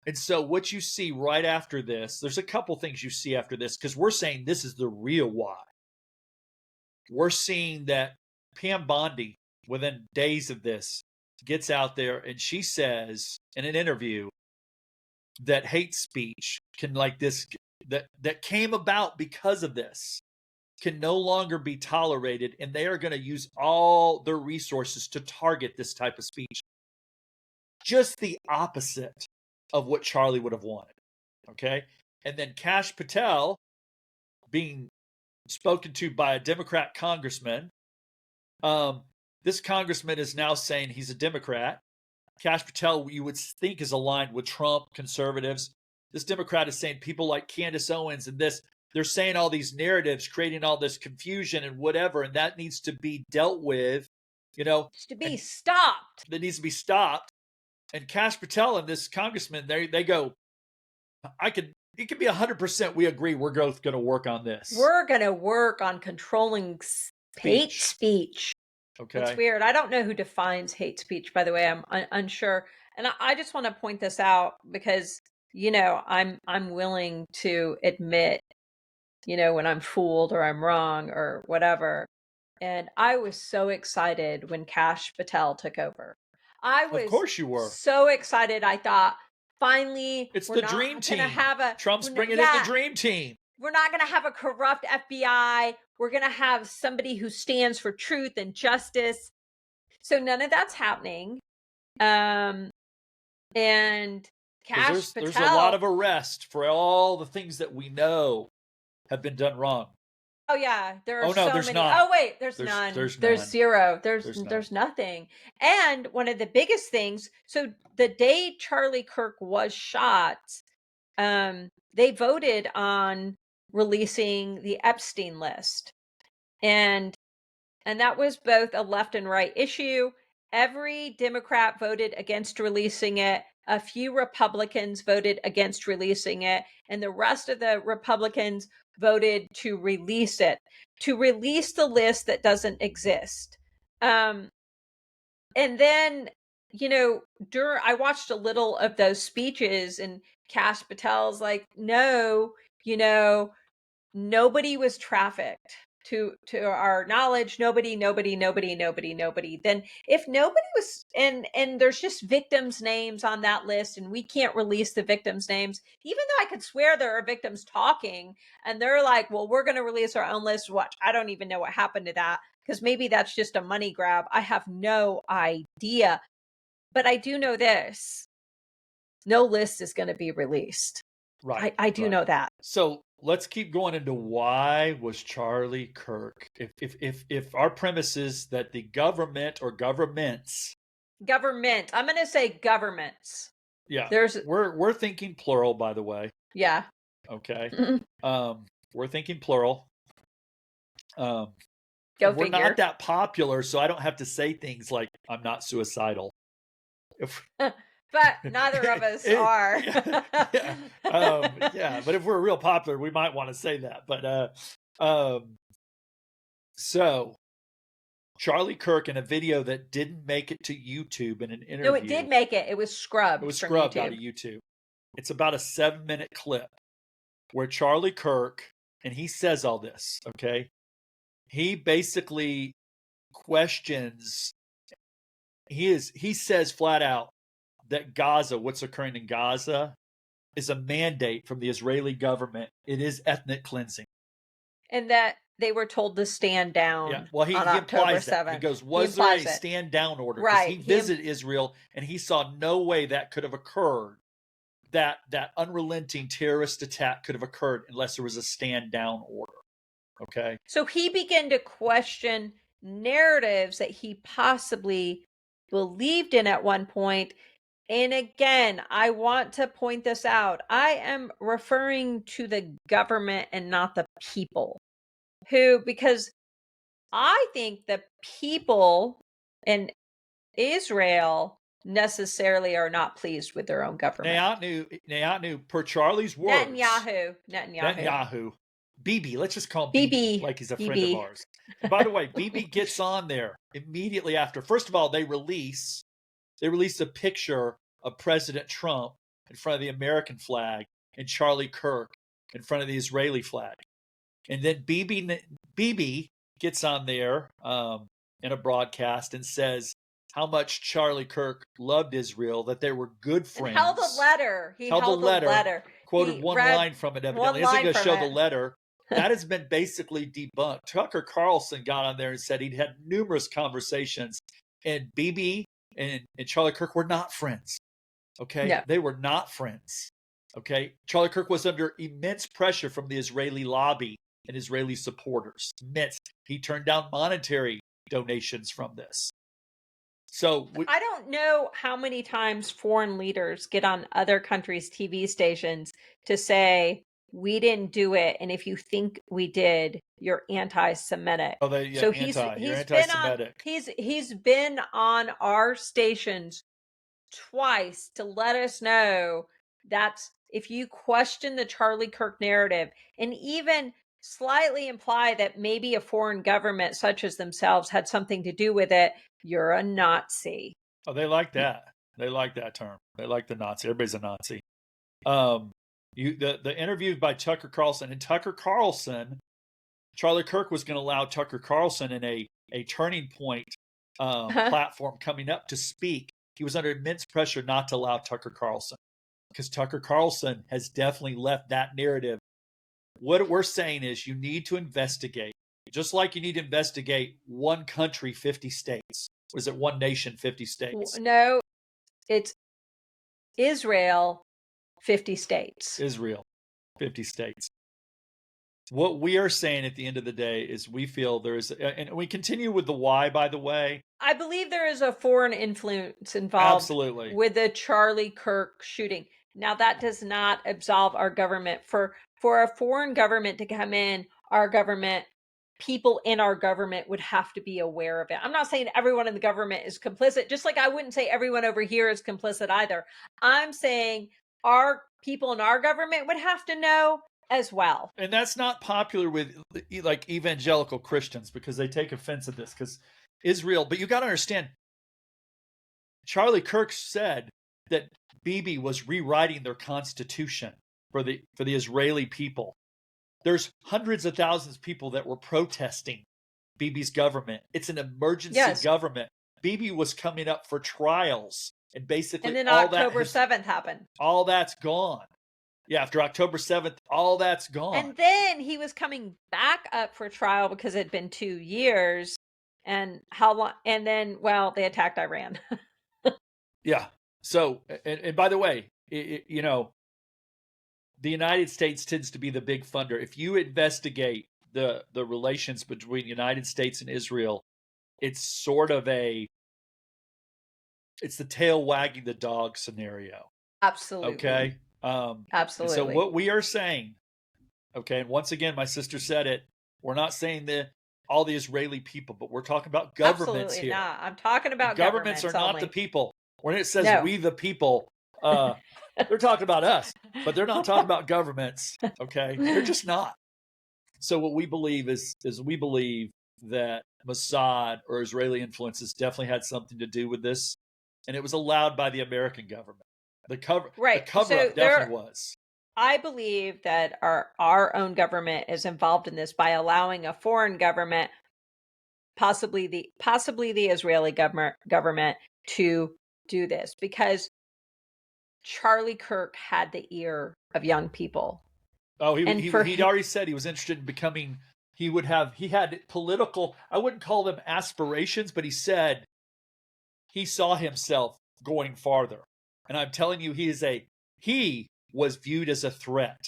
And so what you see right after this, there's a couple things you see after this, because we're saying this is the real why. We're seeing that Pam Bondi, within days of this, gets out there and she says in an interview that hate speech can, like this, that came about because of this, can no longer be tolerated, and they are going to use all their resources to target this type of speech. Just the opposite of what Charlie would have wanted. Okay. And then Kash Patel being spoken to by a Democrat congressman. This congressman is now saying he's a Democrat. Kash Patel, you would think, is aligned with Trump, conservatives. This Democrat is saying people like Candace Owens and this, they're saying all these narratives, creating all this confusion and whatever, and that needs to be dealt with, stopped. That needs to be stopped. And Kash Patel and this congressman, they go, it could be 100%. We agree. We're both going to work on this. We're going to work on controlling hate speech. Okay. It's weird. I don't know who defines hate speech, by the way. I'm unsure. And I just want to point this out because, I'm willing to admit, when I'm fooled or I'm wrong or whatever. And I was so excited when Kash Patel took over. I Of was course you were. so excited. I thought, finally, It's we're the dream not going to team. have a Trump's we're not, bringing in the yeah, dream team. we're not going to have a corrupt FBI. We're going to have somebody who stands for truth and justice. So none of that's happening. And Kash Because there's a lot Patel. of arrest for all the things that we know have been done wrong. Oh yeah, there are Oh no, so there's many. not. Oh wait, there's none. There's There's none. zero. There's There's none. nothing. And one of the biggest things, so the day Charlie Kirk was shot, they voted on releasing the Epstein list. And that was both a left and right issue. Every Democrat voted against releasing it. A few Republicans voted against releasing it, and the rest of the Republicans voted to release it, to release the list that doesn't exist. And then, I watched a little of those speeches, and Kash Patel's like, no, you know, nobody was trafficked to our knowledge. Nobody. Then if nobody was, and there's just victims names on that list, and we can't release the victims names, even though I could swear there are victims talking, and they're like, well, we're going to release our own list. Watch, I don't even know what happened to that, because maybe that's just a money grab. I have no idea. But I do know this: no list is going to be released. Right. I do know that. So let's keep going into why was Charlie Kirk. If our premise is that the government or governments, I'm going to say governments. yeah, we're thinking plural, by the way. Yeah. Okay. We're thinking plural. Go we're figure. not that popular, so I don't have to say things like I'm not suicidal. But neither of us are. Yeah. But if we're real popular, we might want to say that. But so Charlie Kirk, in a video that didn't make it to YouTube, in an interview. No, it did make it. It was scrubbed. It was scrubbed out of YouTube. It's about a 7-minute clip where Charlie Kirk, and he says all this. Okay, he basically questions. He says flat out that Gaza, what's occurring in Gaza, is a mandate from the Israeli government. It is ethnic cleansing. And that they were told to stand down. Yeah. Well, he October implies 7th. that. He goes, was there a stand down order? Right. He visited Israel and he saw no way that could have occurred. That unrelenting terrorist attack could have occurred unless there was a stand down order. Okay. So he began to question narratives that he possibly believed in at one point. And again, I want to point this out. I am referring to the government and not the people, because I think the people in Israel necessarily are not pleased with their own government. Netanyahu, per Charlie's words. Netanyahu. Bibi, let's just call him Bibi, like he's a friend of ours. And by the way, Bibi gets on there immediately after. First of all, they release a picture of President Trump in front of the American flag and Charlie Kirk in front of the Israeli flag. And then Bibi gets on there in a broadcast and says how much Charlie Kirk loved Israel, that they were good friends. And held a letter. He held a letter. Quoted one line from it, evidently. Isn't going to show the letter. That has been basically debunked. Tucker Carlson got on there and said he'd had numerous conversations, and Bibi and Charlie Kirk were not friends. Okay? No. They were not friends. Okay? Charlie Kirk was under immense pressure from the Israeli lobby and Israeli supporters. Immense. He turned down monetary donations from this. So I don't know how many times foreign leaders get on other countries' TV stations to say, we didn't do it, and if you think we did, you're anti-Semitic. So he's anti-Semitic. He's been on our stations twice to let us know that if you question the Charlie Kirk narrative and even slightly imply that maybe a foreign government such as themselves had something to do with it, you're a Nazi. Oh, they like that. They like that term. They like the Nazi. Everybody's a Nazi. The interview by Tucker Carlson, and Tucker Carlson, Charlie Kirk was going to allow Tucker Carlson in a Turning Point platform coming up to speak he was under immense pressure not to allow Tucker Carlson, because Tucker Carlson has definitely left that narrative. What we're saying is you need to investigate, just like you need to investigate one country, 50 states. Or is it one nation, 50 states? No, it's Israel, 50 states. Israel, 50 states. What we are saying at the end of the day is we feel there is, and we continue with the why, by the way. I believe there is a foreign influence involved Absolutely. with the Charlie Kirk shooting. Now, that does not absolve our government. For a foreign government to come in, our government, people in our government would have to be aware of it. I'm not saying everyone in the government is complicit, just like I wouldn't say everyone over here is complicit either. I'm saying our people in our government would have to know as well. And that's not popular with like evangelical Christians, because they take offense at this, because Israel, but you got to understand, Charlie Kirk said that Bibi was rewriting their constitution for the Israeli people. There's hundreds of thousands of people that were protesting Bibi's government. It's an emergency government. Bibi was coming up for trials, and basically, and then October 7th happened. All that's gone. Yeah, after October 7th, all that's gone. And then he was coming back up for trial because it had been 2 years. And how long? And then, well, they attacked Iran. Yeah. So, and by the way, you know, the United States tends to be the big funder. If you investigate the relations between the United States and Israel, it's sort of it's the tail wagging the dog scenario. Absolutely. Okay. Absolutely. So what we are saying, okay, and once again, my sister said it, we're not saying all the Israeli people, but we're talking about governments Absolutely here. Not. I'm talking about governments are not only. the people. When it says we the people, they're talking about us, but they're not talking about governments. Okay, they're just not. So what we believe is we believe that Mossad or Israeli influences definitely had something to do with this, and it was allowed by the American government. The cover-up definitely was. I believe that our own government is involved in this by allowing a foreign government, possibly the Israeli government, to do this, because Charlie Kirk had the ear of young people. Oh, he'd already said he was interested in becoming. He had political, I wouldn't call them aspirations, but he said he saw himself going farther. And I'm telling you, he was viewed as a threat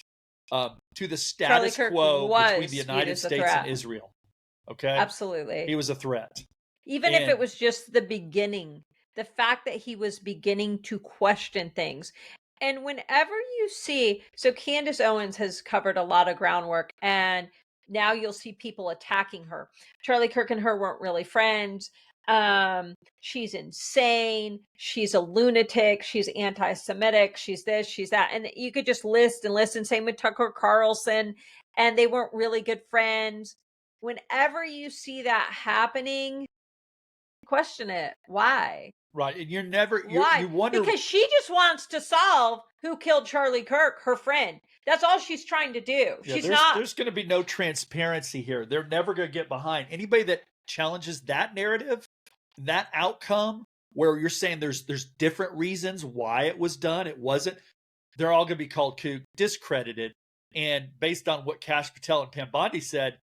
to the status quo between the United States and Israel. Okay? Absolutely. He was a threat. Even if it was just the beginning, the fact that he was beginning to question things. And whenever you see, so Candace Owens has covered a lot of groundwork, and now you'll see people attacking her. Charlie Kirk and her weren't really friends. She's insane. She's a lunatic. She's anti-Semitic. She's this, she's that. And you could just list and list, and same with Tucker Carlson, and they weren't really good friends. Whenever you see that happening, question it. Why? Right. And you're never, Why? you wonder. Because she just wants to solve who killed Charlie Kirk, her friend. That's all she's trying to do. Yeah, there's going to be no transparency here. They're never going to get behind anybody that challenges that narrative, that outcome, where you're saying there's different reasons why it was done. It wasn't. They're all going to be called kook, discredited. And based on what Kash Patel and Pam Bondi said,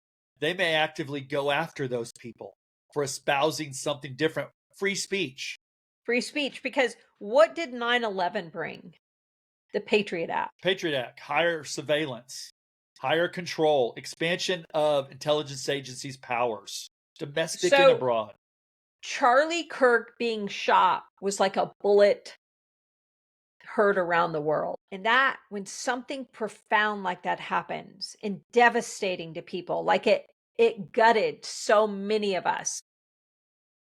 they may actively go after those people for espousing something different. Free speech. Free speech, because what did 9/11 bring? The Patriot Act. Patriot Act, higher surveillance, higher control, expansion of intelligence agencies' powers, domestic and abroad. Charlie Kirk being shot was like a bullet heard around the world. And that, when something profound like that happens and devastating to people, like it gutted so many of us,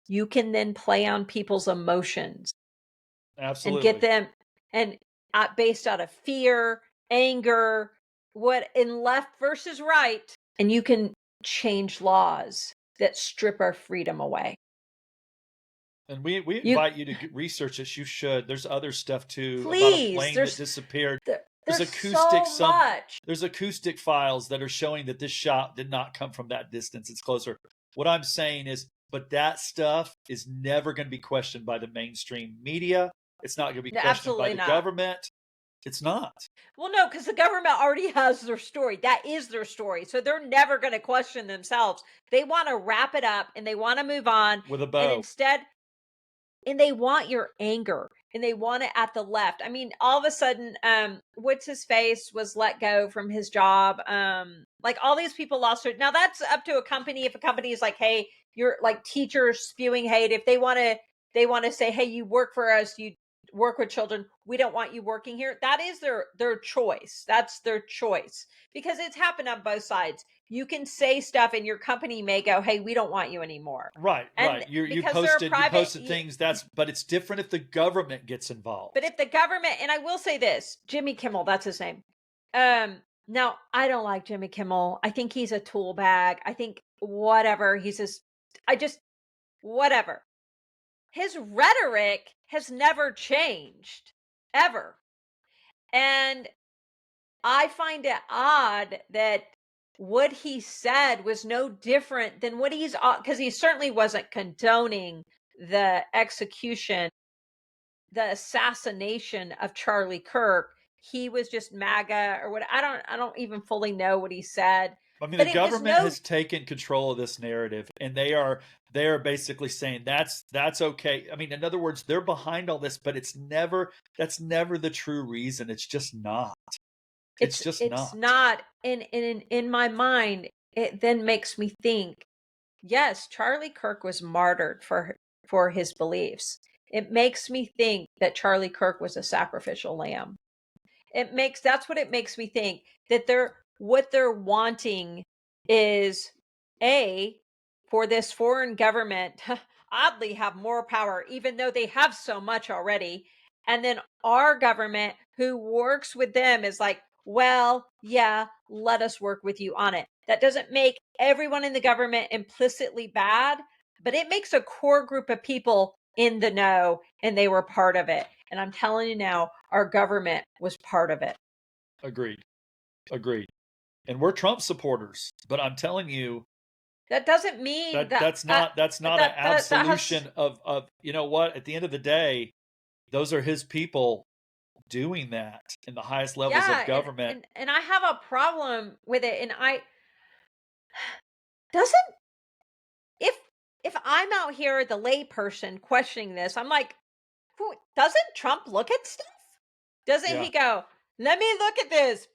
you can then play on people's emotions. Absolutely. And get them, and based out of fear, anger, in left versus right, and you can change laws that strip our freedom away. And we invite you to research this. You should. There's other stuff too. Please, about a plane that disappeared. There's acoustic files that are showing that this shot did not come from that distance. It's closer. What I'm saying is but that stuff is never going to be questioned by the mainstream media. It's not going to be No, questioned by absolutely the not. government. It's not. Well, no, because the government already has their story. That is their story. So they're never going to question themselves. They want to wrap it up and they want to move on. With a And bow. instead, and they want your anger and they want it at the left. I mean, all of a sudden, what's his face was let go from his job. Like all these people lost their, now that's up to a company. If a company is like, hey, you're like teachers spewing hate, if they want to say, hey, you work for us, you work with children, we don't want you working here. That is their choice. That's their choice because it's happened on both sides. You can say stuff and your company may go, hey, we don't want you anymore. Right, And right. You because they're a posted private, things, but it's different if the government gets but involved. if the government, and I will say this, Jimmy Kimmel, that's his name. Now I don't like Jimmy Kimmel. I think he's a tool bag. I think whatever. I just, whatever. His rhetoric has never changed, ever. And I find it odd that what he said was no different than what because he certainly wasn't condoning the execution, the assassination of Charlie Kirk. He was just MAGA or what. I don't even fully know what he said. I mean, the But it was government no, has taken control of this narrative, and they are basically saying that's okay. I mean, in other words, they're behind all this, but that's never the true reason. It's just not. It's just it's not. not in my mind. It then makes me think, yes, Charlie Kirk was martyred for his beliefs. It makes me think that Charlie Kirk was a sacrificial lamb. That's what it makes me think, that what they're wanting is, a, for this foreign government oddly have more power even though they have so much already, and then our government who works with them is like, well, yeah, let us work with you on it. That doesn't make everyone in the government implicitly bad, but it makes a core group of people in the know and they were part of it. And I'm telling you now, our government was part of it. Agreed. Agreed. And we're Trump supporters, but I'm telling you That doesn't mean that that that's not an that has, absolution of you know what? At the end of the day, those are his people doing that in the highest levels of yeah, government. and I have a problem with it. And I doesn't, if I'm out here the layperson questioning this, I'm like, doesn't Trump look at stuff? Doesn't Yeah. he go, let me look at this?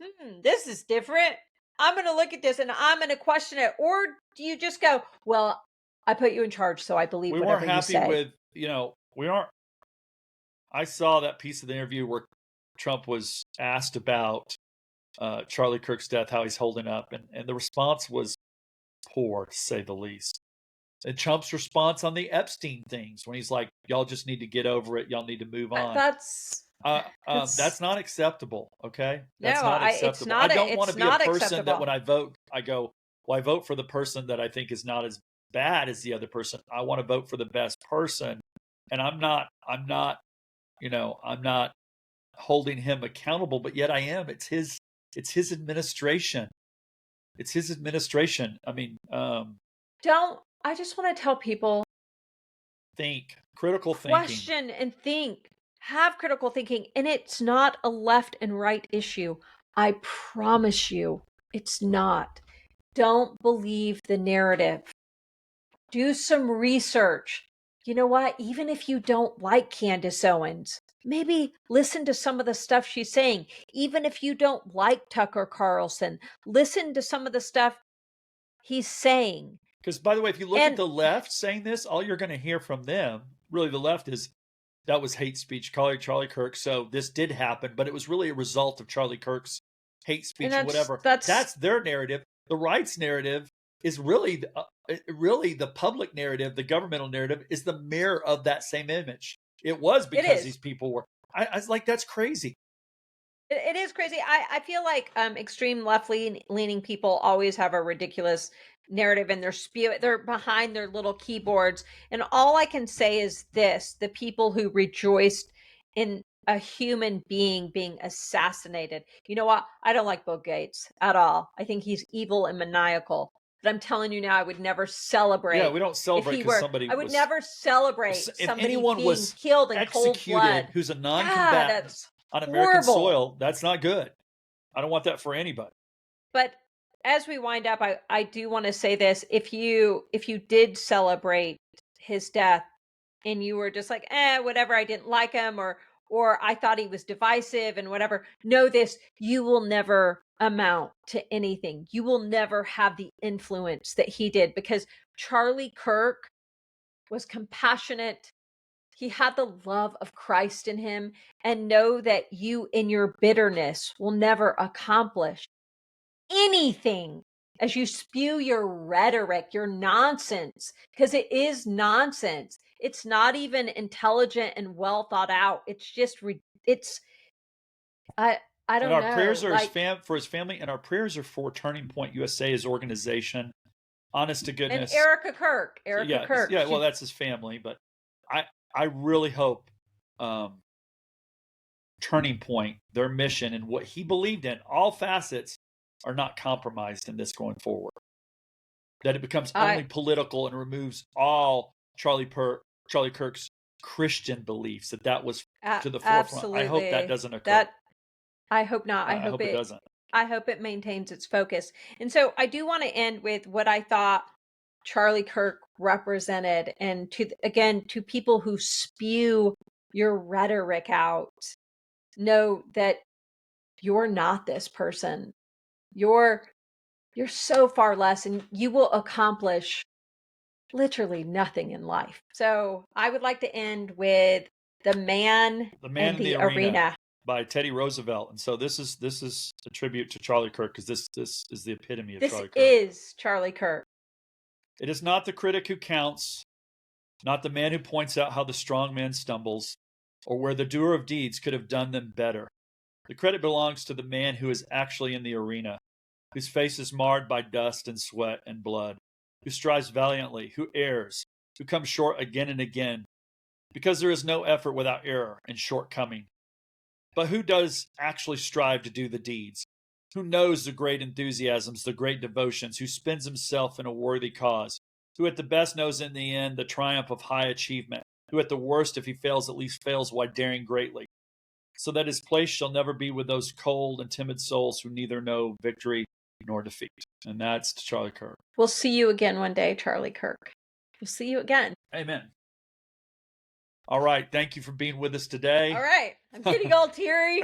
This is different. I'm going to look at this and I'm going to question it. Or do you just go, well, I put you in charge, so I believe We weren't whatever you happy say? with, we aren't. I saw that piece of the interview where Trump was asked about Charlie Kirk's death, how he's holding up, and the response was poor, to say the least. And Trump's response on the Epstein things, when he's like, "Y'all just need to get over it. Y'all need to move on." That's That's not acceptable. Okay, no, that's not it's acceptable. I not don't want to it's be a not person that acceptable. when I vote, I go, "Well, I vote for the person that I think is not as bad as the other person." I want to vote for the best person, and I'm not. I'm not holding him accountable, but yet I am. It's his administration. It's his administration. I mean, Don't, I just want to tell people, think critical thinking. question and think. Have critical thinking, and it's not a left and right issue. I promise you, it's not. Don't believe the narrative. Do some research. You know what? Even if you don't like Candace Owens, maybe listen to some of the stuff she's saying. Even if you don't like Tucker Carlson, listen to some of the stuff he's saying. Because, by the way, if you look at And the left saying this, all you're going to hear from them, really, the left is that was hate speech, Charlie Kirk. So this did happen, but it was really a result of Charlie Kirk's hate and speech or whatever. that's That's their narrative. The right's narrative is really the public narrative. The governmental narrative is the mirror of that same image. It was it because is. these people were. I was like, that's crazy. It is crazy. I feel like extreme left leaning people always have a ridiculous narrative and they're behind their little keyboards. And all I can say is this: the people who rejoiced in a human being being assassinated. You know what? I don't like Bill Gates at all. I think he's evil and maniacal. But I'm telling you now, I would never Yeah, celebrate we don't if celebrate he because were. somebody I would was. never celebrate If somebody anyone being was killed in cold executed blood. who's a Yeah, non-combatant that's on American horrible. soil, that's not good. I don't want that for anybody. But as we wind up, I do want to say this: if you did celebrate his death and you were just like, whatever, I didn't like him, or I thought he was divisive and whatever, know this: you will never amount to anything. You will never have the influence that he did, because Charlie Kirk was compassionate. He had the love of Christ in him. And know that you, in your bitterness, will never accomplish anything as you spew your rhetoric, your nonsense, because it is nonsense. It's not even intelligent and well thought out. It's just it's I I And don't our prayers know. are Like, for his family, and our prayers are for Turning Point USA, his organization. Honest to and goodness, Erica Kirk, yeah. Well, she, that's his family, but I I really hope um, Turning Point, their mission, and what he believed in, all facets, are not compromised in this going forward. That it becomes I only political and removes all Charlie Kirk's Christian beliefs. That was to the forefront. I hope that absolutely, doesn't occur. that I hope not. I hope it doesn't. I hope it maintains its focus. And so I do want to end with what I thought Charlie Kirk represented, and again, to people who spew your rhetoric out, know that you're not this person. You're so far less, and you will accomplish literally nothing in life. So I would like to end with The Man The Man in in the the Arena Arena. by Teddy Roosevelt. And so this is a tribute to Charlie Kirk, because this is the epitome of This Charlie Kirk. is Charlie Kirk. It is not the critic who counts, not the man who points out how the strong man stumbles, or where the doer of deeds could have done them better. The credit belongs to the man who is actually in the arena, whose face is marred by dust and sweat and blood, who strives valiantly, who errs, who comes short again and again, because there is no effort without error and shortcoming. But who does actually strive to do the deeds? Who knows the great enthusiasms, the great devotions, who spends himself in a worthy cause, who at the best knows in the end the triumph of high achievement, who at the worst, if he fails, at least fails while daring greatly, so that his place shall never be with those cold and timid souls who neither know victory nor defeat. And that's Charlie Kirk. We'll see you again one day, Charlie Kirk. We'll see you again. Amen. All right. Thank you for being with us today. All right. I'm getting all teary.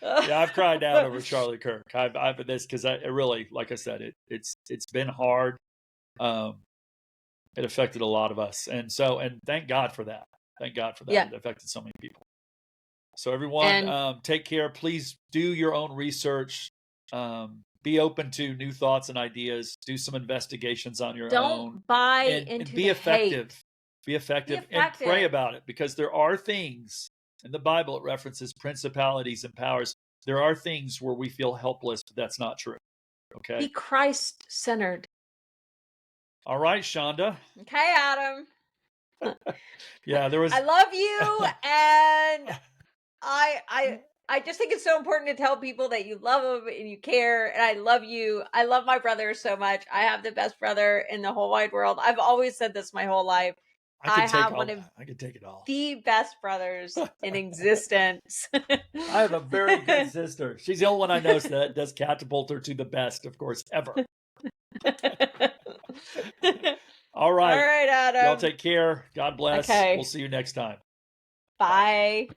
Yeah, I've cried out over Charlie Kirk. I've been this because it really, like I said, it's been hard. It affected a lot of us, and thank God for that. Thank God for that. Yeah. It affected so many people. So everyone, take care. Please do your own research. Be open to new thoughts and ideas. Do some investigations on your own. Don't buy into and be the effective. hate. Be effective and pray about it, because there are things in the Bible. It references principalities and powers. There are things where we feel helpless, but that's not true. Okay. Be Christ-centered. All right, Shonda. Okay, Adam. Yeah, there was. I love you, and I just think it's so important to tell people that you love them and you care, and I love you. I love my brother so much. I have the best brother in the whole wide world. I've always said this my whole life. I have one of I could take it all. the best brothers in existence. I have a very good sister. She's the only one I know that does catapult her to the best, of course, ever. All right. All right, Adam. Y'all take care. God bless. Okay. We'll see you next time. Bye.